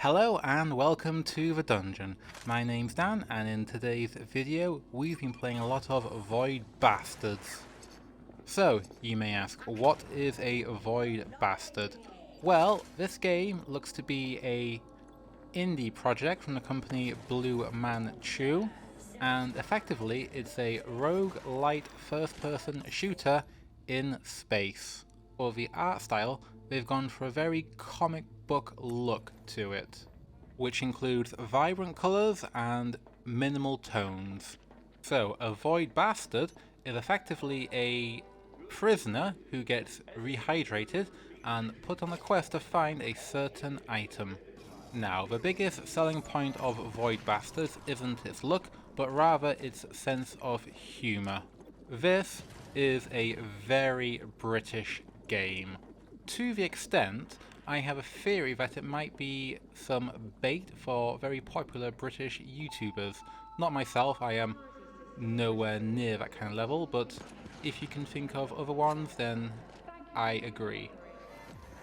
Hello and welcome to the dungeon. My name's Dan and in today's video we've been playing a lot of Void Bastards. So, you may ask, what is a Void Bastard? Well, this game looks to be a indie project from the company Blue Manchu, and effectively it's a rogue-lite first-person shooter in space. For the art style, they've gone for a very comic book look to it, which includes vibrant colours and minimal tones. So, a Void Bastard is effectively a prisoner who gets rehydrated and put on a quest to find a certain item. Now, the biggest selling point of Void Bastards isn't its look, but rather its sense of humour. This is a very British game. To the extent, I have a theory that it might be some bait for very popular British YouTubers. Not myself, I am nowhere near that kind of level, but if you can think of other ones, then I agree.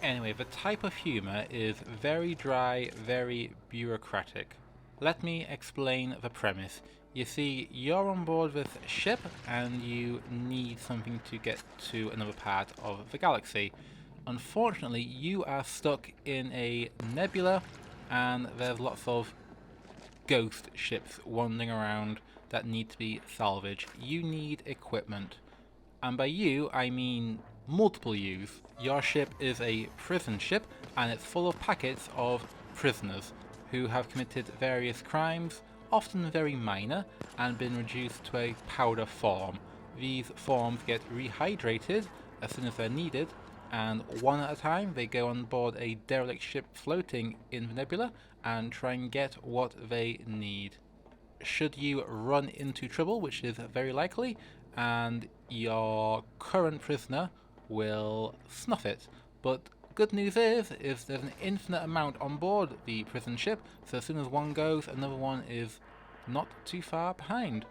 Anyway, the type of humour is very dry, very bureaucratic. Let me explain the premise. You see, you're on board this ship and you need something to get to another part of the galaxy. Unfortunately, you are stuck in a nebula and there's lots of ghost ships wandering around that need to be salvaged. You need equipment. And by you, I mean multiple yous. Your ship is a prison ship and it's full of packets of prisoners who have committed various crimes, often very minor, and been reduced to a powder form. These forms get rehydrated as soon as they're needed, and one at a time they go on board a derelict ship floating in the nebula and try and get what they need. Should you run into trouble, which is very likely, and your current prisoner will snuff it. But good news is there's an infinite amount on board the prison ship, so as soon as one goes, another one is not too far behind.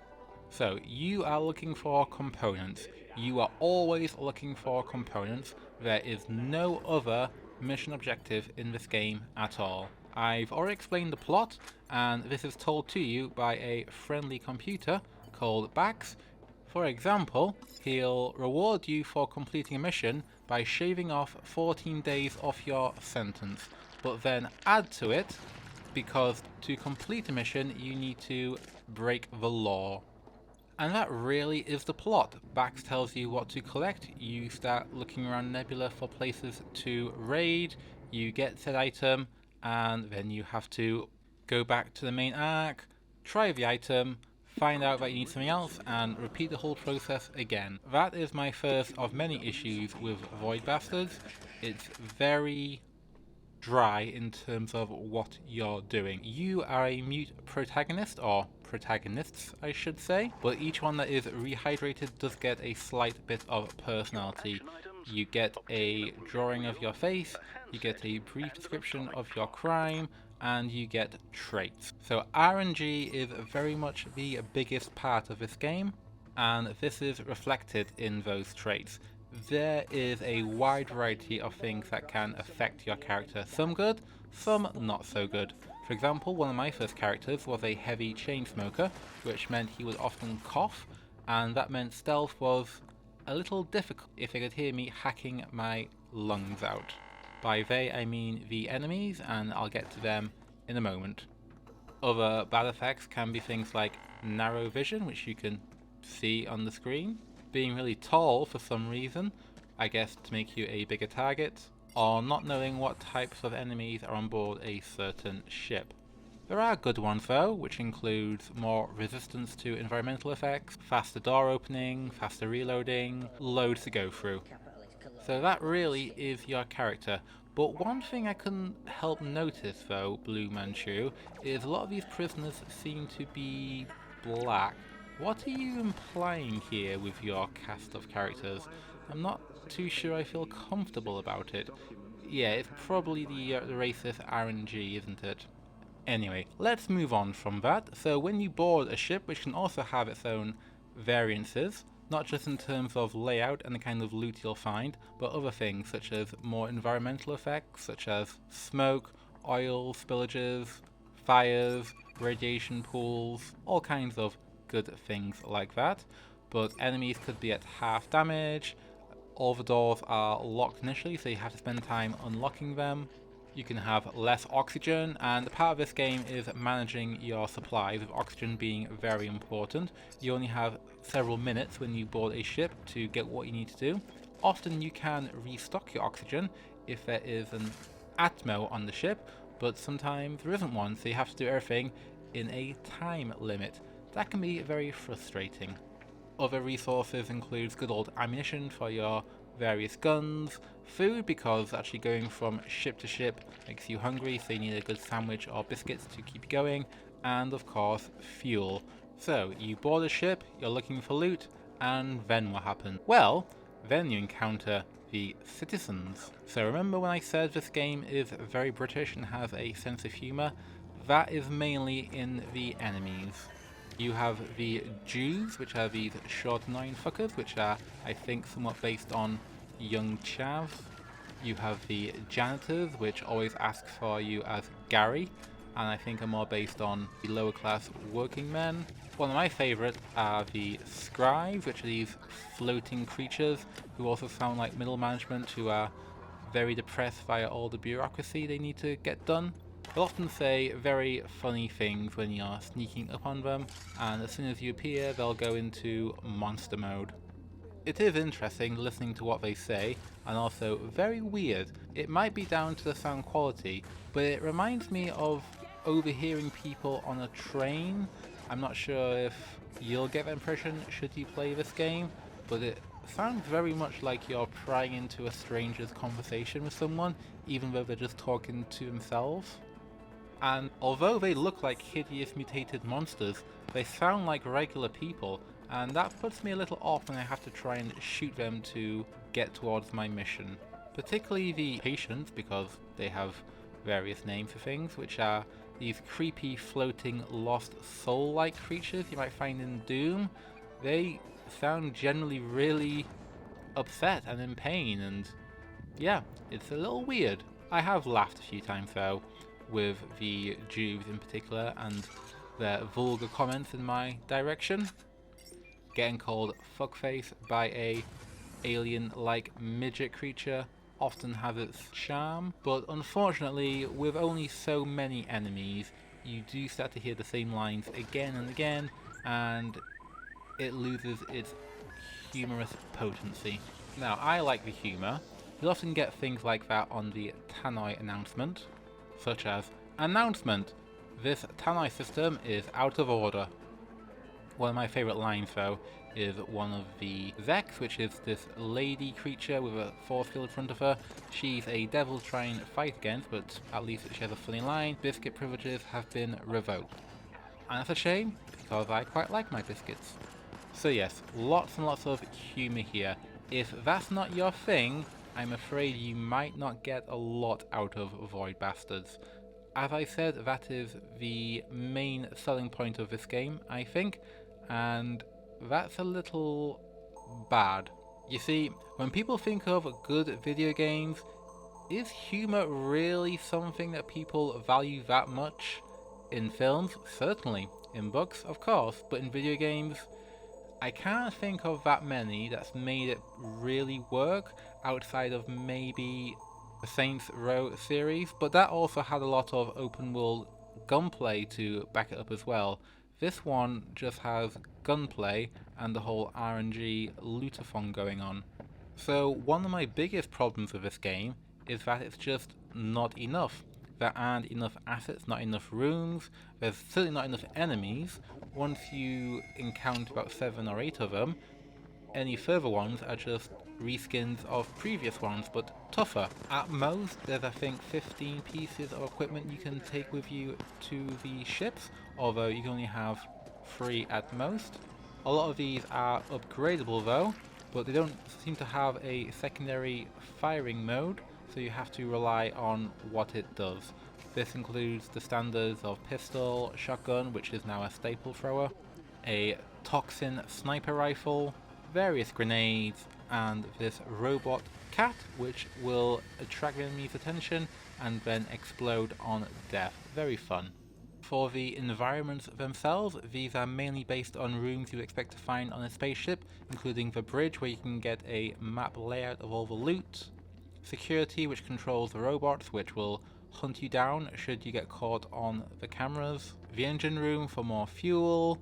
So, you are looking for components. You are always looking for components. There is no other mission objective in this game at all. I've already explained the plot, and this is told to you by a friendly computer called Bax. For example, he'll reward you for completing a mission by shaving off 14 days off your sentence, but then add to it, because to complete a mission you need to break the law. And that really is the plot. Bax tells you what to collect, you start looking around Nebula for places to raid, you get said item, and then you have to go back to the main arc, try the item, find out that you need something else, and repeat the whole process again. That is my first of many issues with Void Bastards. It's very dry in terms of what you're doing. You are a mute protagonist, or protagonists I should say, but each one that is rehydrated does get a slight bit of personality. You get a drawing of your face, you get a brief description of your crime, and you get traits. So RNG is very much the biggest part of this game, and this is reflected in those traits. There is a wide variety of things that can affect your character, some good, some not so good. For example, one of my first characters was a heavy chain smoker, which meant he would often cough, and that meant stealth was a little difficult if they could hear me hacking my lungs out. By they I mean the enemies, and I'll get to them in a moment. Other bad effects can be things like narrow vision, which you can see on the screen, being really tall for some reason, I guess to make you a bigger target, or not knowing what types of enemies are on board a certain ship. There are good ones though, which includes more resistance to environmental effects, faster door opening, faster reloading, loads to go through. So that really is your character. But one thing I couldn't help notice though, Blue Manchu, is a lot of these prisoners seem to be black. What are you implying here with your cast of characters? I'm not too sure I feel comfortable about it. Yeah, it's probably the racist RNG, isn't it? Anyway, let's move on from that. So when you board a ship, which can also have its own variances, not just in terms of layout and the kind of loot you'll find, but other things such as more environmental effects, such as smoke, oil spillages, fires, radiation pools, all kinds of good things like that. But enemies could be at half damage. All the doors are locked initially, so you have to spend time unlocking them. You can have less oxygen, and part of this game is managing your supplies, with oxygen being very important. You only have several minutes when you board a ship to get what you need to do. Often you can restock your oxygen if there is an Atmo on the ship, but sometimes there isn't one, so you have to do everything in a time limit. That can be very frustrating. Other resources includes good old ammunition for your various guns, food because actually going from ship to ship makes you hungry, so you need a good sandwich or biscuits to keep you going, and of course fuel. So you board a ship, you're looking for loot, and then what happens? Well, then you encounter the citizens. So remember when I said this game is very British and has a sense of humour? That is mainly in the enemies. You have the Jews, which are these short annoying fuckers, which are, I think, somewhat based on young chavs. You have the janitors, which always ask for you as Gary, and I think are more based on the lower class working men. One of my favourites are the scribes, which are these floating creatures who also sound like middle management who are very depressed via all the bureaucracy they need to get done. They'll often say very funny things when you're sneaking up on them, and as soon as you appear they'll go into monster mode. It is interesting listening to what they say, and also very weird. It might be down to the sound quality, but it reminds me of overhearing people on a train. I'm not sure if you'll get that impression should you play this game, but it sounds very much like you're prying into a stranger's conversation with someone, even though they're just talking to themselves. And although they look like hideous mutated monsters, they sound like regular people, and that puts me a little off when I have to try and shoot them to get towards my mission. Particularly the patients, because they have various names for things, which are these creepy floating lost soul-like creatures you might find in Doom. They sound generally really upset and in pain, and yeah, it's a little weird. I have laughed a few times though, with the Jews in particular and their vulgar comments in my direction. Getting called fuckface by a alien-like midget creature often has its charm, but unfortunately with only so many enemies you do start to hear the same lines again and again, and it loses its humorous potency. Now I like the humour. You'll often get things like that on the Tannoy announcement, such as, "Announcement! This Tannoy system is out of order." One of my favourite lines though is one of the Zeks, which is this lady creature with a force field in front of her. She's a devil trying to fight against, but at least she has a funny line: "Biscuit privileges have been revoked." And that's a shame, because I quite like my biscuits. So yes, lots and lots of humour here. If that's not your thing, I'm afraid you might not get a lot out of Void Bastards. As I said, that is the main selling point of this game, I think, and that's a little bad. You see, when people think of good video games, is humour really something that people value that much? In films, certainly. In books, of course, but in video games, I can't think of that many that's made it really work outside of maybe the Saints Row series, but that also had a lot of open world gunplay to back it up as well. This one just has gunplay and the whole RNG lootathon going on. So one of my biggest problems with this game is that it's just not enough. There aren't enough assets, not enough rooms, there's certainly not enough enemies. Once you encounter about 7 or 8 of them, any further ones are just reskins of previous ones, but tougher. At most, there's I think 15 pieces of equipment you can take with you to the ships, although you can only have 3 at most. A lot of these are upgradable though, but they don't seem to have a secondary firing mode, so you have to rely on what it does. This includes the standards of pistol, shotgun, which is now a staple thrower, a toxin sniper rifle, various grenades, and this robot cat, which will attract the enemy's attention and then explode on death. Very fun. For the environments themselves, these are mainly based on rooms you expect to find on a spaceship, including the bridge where you can get a map layout of all the loot, security which controls the robots which will hunt you down should you get caught on the cameras, the engine room for more fuel,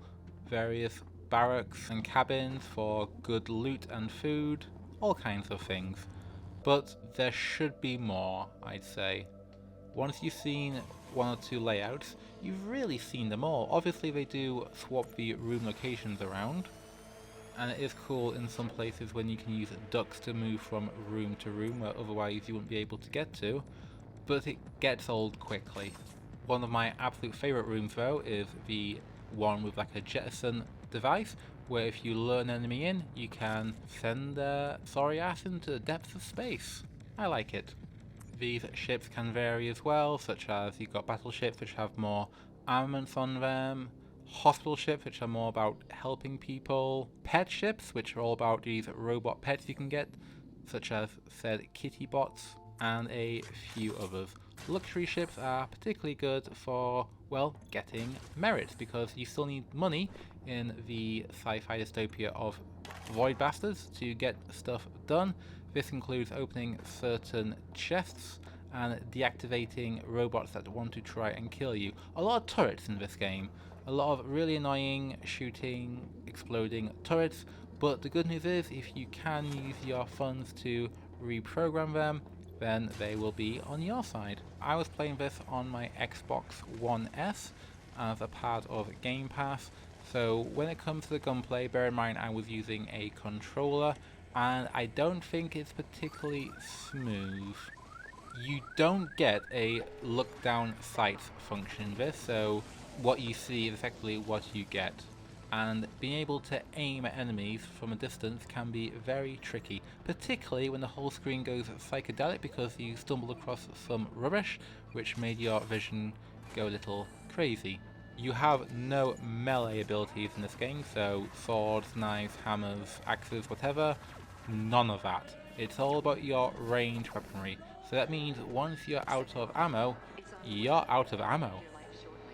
various barracks and cabins for good loot and food, all kinds of things. But there should be more, I'd say. Once you've seen one or two layouts, you've really seen them all. Obviously they do swap the room locations around, and it is cool in some places when you can use ducks to move from room to room where otherwise you wouldn't be able to get to, but it gets old quickly. One of my absolute favourite rooms though is the one with like a jettison device, where if you lure an enemy in, you can send their sorry ass into the depths of space. I like it. These ships can vary as well, such as you've got battleships which have more armaments on them, hospital ships which are more about helping people, pet ships which are all about these robot pets you can get, such as said kitty bots, and a few others. Luxury ships are particularly good for, well, getting merits, because you still need money in the sci-fi dystopia of Void Bastards to get stuff done. This includes opening certain chests and deactivating robots that want to try and kill you. A lot of turrets in this game. A lot of really annoying shooting, exploding turrets, but the good news is if you can use your funds to reprogram them, then they will be on your side. I was playing this on my Xbox One S as a part of Game Pass, so when it comes to the gunplay, bear in mind I was using a controller, and I don't think it's particularly smooth. You don't get a look down sights function in this, so what you see is effectively what you get. And being able to aim at enemies from a distance can be very tricky, particularly when the whole screen goes psychedelic because you stumbled across some rubbish which made your vision go a little crazy. You have no melee abilities in this game, so swords, knives, hammers, axes, whatever, none of that. It's all about your range weaponry, so that means once you're out of ammo, you're out of ammo.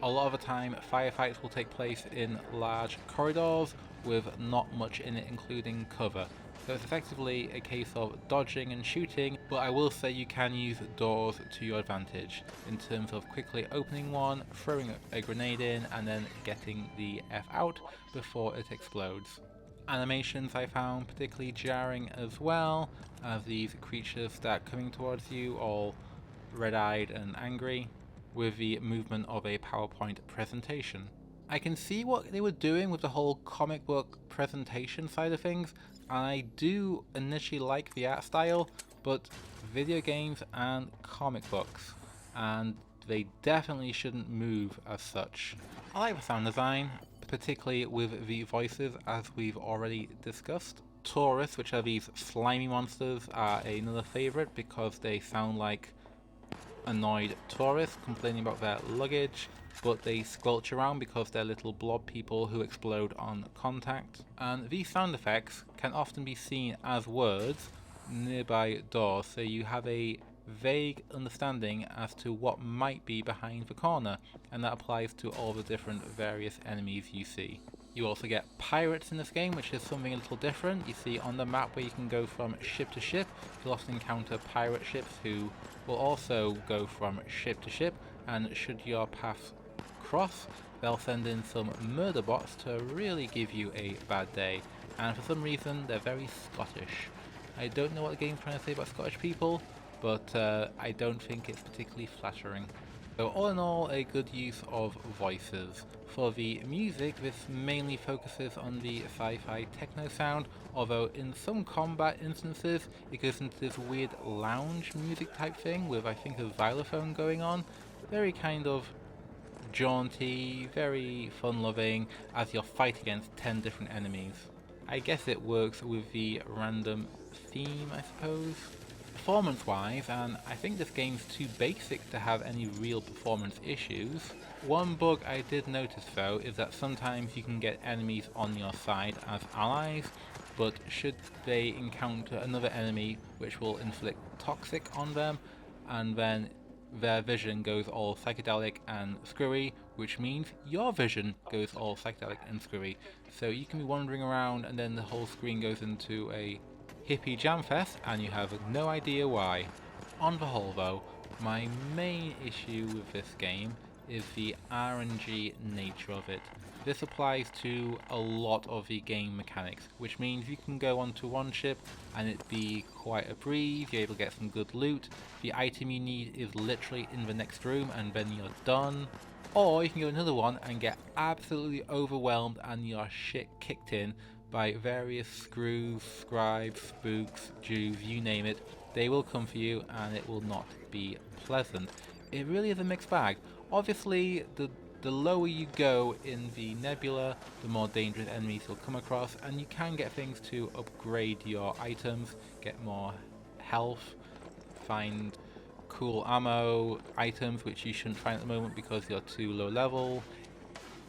A lot of the time, firefights will take place in large corridors with not much in it, including cover. So it's effectively a case of dodging and shooting, but I will say you can use doors to your advantage in terms of quickly opening one, throwing a grenade in, and then getting the F out before it explodes. Animations I found particularly jarring as well, as these creatures start coming towards you all red-eyed and angry, with the movement of a PowerPoint presentation. I can see what they were doing with the whole comic book presentation side of things, and I do initially like the art style, but video games and comic books, and they definitely shouldn't move as such. I like the sound design, particularly with the voices as we've already discussed. Tourists, which are these slimy monsters, are another favourite because they sound like annoyed tourists complaining about their luggage, but they squelch around because they're little blob people who explode on contact. And these sound effects can often be seen as words nearby doors, so you have a vague understanding as to what might be behind the corner, and that applies to all the different various enemies you see. You also get pirates in this game, which is something a little different. You see on the map where you can go from ship to ship, you'll often encounter pirate ships who will also go from ship to ship, and should your paths cross, they'll send in some murder bots to really give you a bad day. And for some reason, they're very Scottish. I don't know what the game's trying to say about Scottish people, but I don't think it's particularly flattering. So all in all, a good use of voices. For the music, this mainly focuses on the sci-fi techno sound, although in some combat instances it goes into this weird lounge music type thing with I think a xylophone going on. Very kind of jaunty, very fun-loving as you're fighting against 10 different enemies. I guess it works with the random theme, I suppose. Performance-wise, and I think this game's too basic to have any real performance issues. One bug I did notice though is that sometimes you can get enemies on your side as allies, but should they encounter another enemy which will inflict toxic on them, and then their vision goes all psychedelic and screwy, which means your vision goes all psychedelic and screwy. So you can be wandering around and then the whole screen goes into a hippie jam fest and you have no idea why. On the whole though, my main issue with this game is the RNG nature of it. This applies to a lot of the game mechanics, which means you can go onto one ship and it be quite a breeze, you're able to get some good loot, the item you need is literally in the next room and then you're done. Or you can go another one and get absolutely overwhelmed and your shit kicked in by various screws, scribes, spooks, Jews, you name it. They will come for you and it will not be pleasant. It really is a mixed bag. Obviously, the lower you go in the nebula, the more dangerous enemies you'll come across, and you can get things to upgrade your items, get more health, find cool ammo items which you shouldn't find at the moment because you're too low level,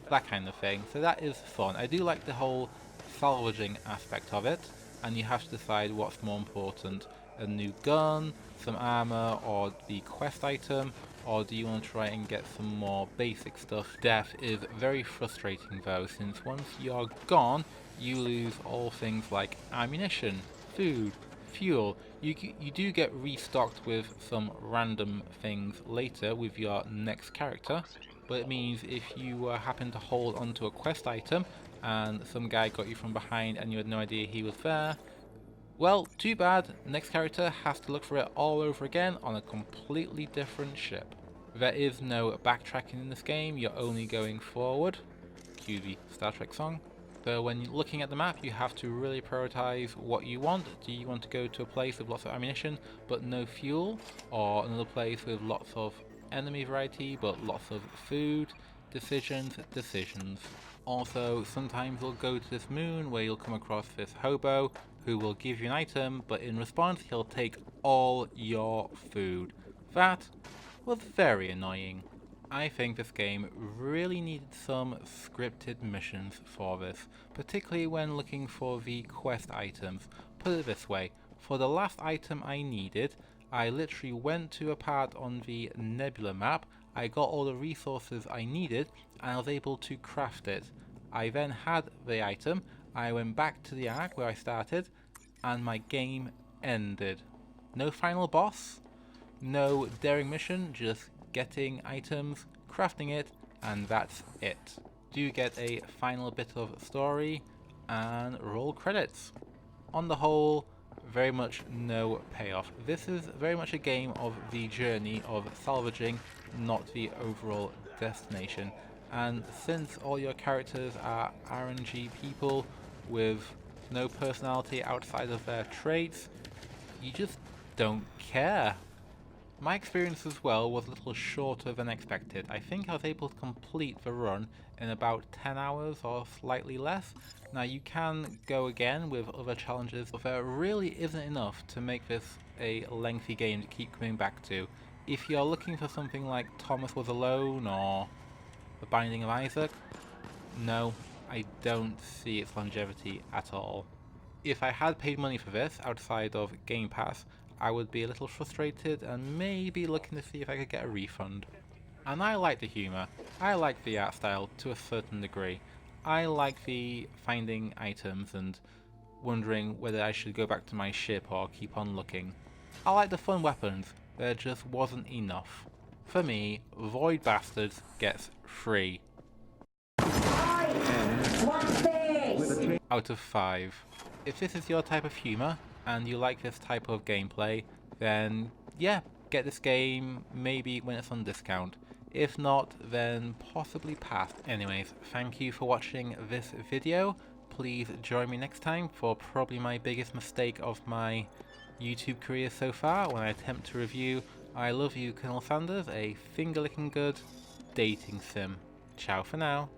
that kind of thing. So that is fun. I do like the whole salvaging aspect of it, and you have to decide what's more important, a new gun, some armor, or the quest item, or do you want to try and get some more basic stuff. Death is very frustrating though, since once you're gone, you lose all things like ammunition, food, fuel. You do get restocked with some random things later with your next character, but it means if you happen to hold onto a quest item and some guy got you from behind and you had no idea he was there, well, too bad, next character has to look for it all over again on a completely different ship. There is no backtracking in this game, you're only going forward. Cue the Star Trek song. So when you're looking at the map, you have to really prioritize what you want. Do you want to go to a place with lots of ammunition but no fuel? Or another place with lots of enemy variety but lots of food? Decisions. Also, sometimes you'll go to this moon where you'll come across this hobo who will give you an item, but in response he'll take all your food. That was very annoying. I think this game really needed some scripted missions for this, particularly when looking for the quest items. Put it this way, for the last item I needed, I literally went to a part on the Nebula map, I got all the resources I needed, and I was able to craft it. I then had the item, I went back to the Ark where I started, and my game ended. No final boss, no daring mission, just getting items, crafting it, and that's it. Do get a final bit of story, and roll credits. On the whole, very much no payoff. This is very much a game of the journey of salvaging, not the overall destination. And since all your characters are RNG people with no personality outside of their traits, you just don't care. My experience as well was a little shorter than expected. I think I was able to complete the run in about 10 hours or slightly less. Now you can go again with other challenges, but there really isn't enough to make this a lengthy game to keep coming back to. If you're looking for something like Thomas Was Alone or The Binding of Isaac, no, I don't see its longevity at all. If I had paid money for this outside of Game Pass, I would be a little frustrated and maybe looking to see if I could get a refund. And I like the humour, I like the art style to a certain degree. I like the finding items and wondering whether I should go back to my ship or keep on looking. I like the fun weapons, there just wasn't enough. For me, Void Bastards gets 3 out of 5. If this is your type of humour, and you like this type of gameplay, then yeah, get this game maybe when it's on discount. If not, then possibly pass. Anyways, thank you for watching this video. Please join me next time for probably my biggest mistake of my YouTube career so far, when I attempt to review I Love You, Colonel Sanders, a finger-licking good dating sim. Ciao for now.